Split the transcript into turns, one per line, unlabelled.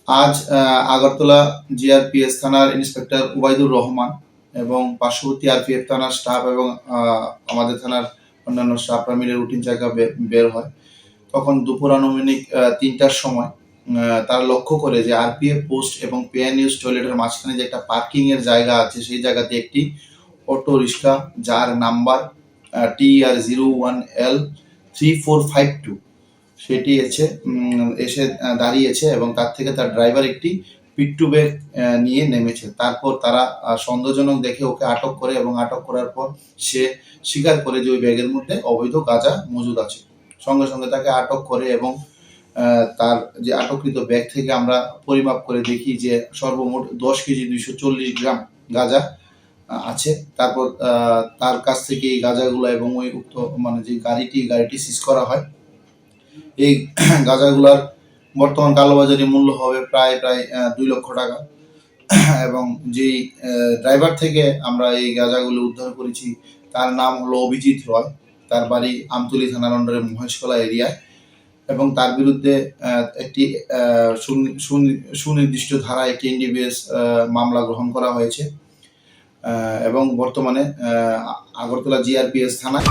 আজ আগরতলা জিআরপিএস থানার ইন্সপেক্টর উবাইদুর রহমান এবং পার্শ্ববর্তী আরপিএফ থানার স্টাফ এবং আমাদের থানার অন্যান্য স্টাফরা মিলে রুটিন জায়গা বের হয়। তখন দুপুর আনুমানিক ৩টার সময় তারা লক্ষ্য করে যে আরপিএফ পোস্ট এবং পেয়ার নিউজ টয়লেটের মাঝখানে যে একটা পার্কিং এর জায়গা আছে, সেই জায়গাতে একটি অটো রিক্সা যার নাম্বার TR01L3452 সেটি এসে দাঁড়িয়েছে এবং তার থেকে তার ড্রাইভার একটি পিট্টু ব্যাগ নিয়ে নেমেছে। তারপর তারা সন্দেহজনক দেখে ওকে আটক করে এবং আটক করার পর সে স্বীকার করে যে ওই ব্যাগের মধ্যে অবৈধ গাঁজা মজুদ আছে। সঙ্গে সঙ্গে তাকে আটক করে এবং তার যে আটককৃত ব্যাগ থেকে আমরা পরিমাপ করে দেখি যে সর্বমোট 10 কেজি 240 গ্রাম গাঁজা আছে। তারপর তার কাছ থেকে এই গাঁজাগুলো এবং ওই উক্ত মানে যে গাড়িটি সিজ করা হয়। এই গাঁজাগুলার বর্তমান কালোবাজারি মূল্য হবে প্রায় 2 লক্ষ টাকা। এবং যেই ড্রাইভার থেকে আমরা এই গাঁজাগুলো উদ্ধার করেছি তার নাম হলো অভিজিৎ রয়। তার বাড়ি আমতলী থানার আন্ডারে মহেশখোলা এরিয়ায় এবং তার বিরুদ্ধে একটি সুনির্দিষ্ট ধারায় একটি এনডিপিএস মামলা গ্রহণ করা হয়েছে এবং বর্তমানে আগরতলা জিআরপিএস থানায়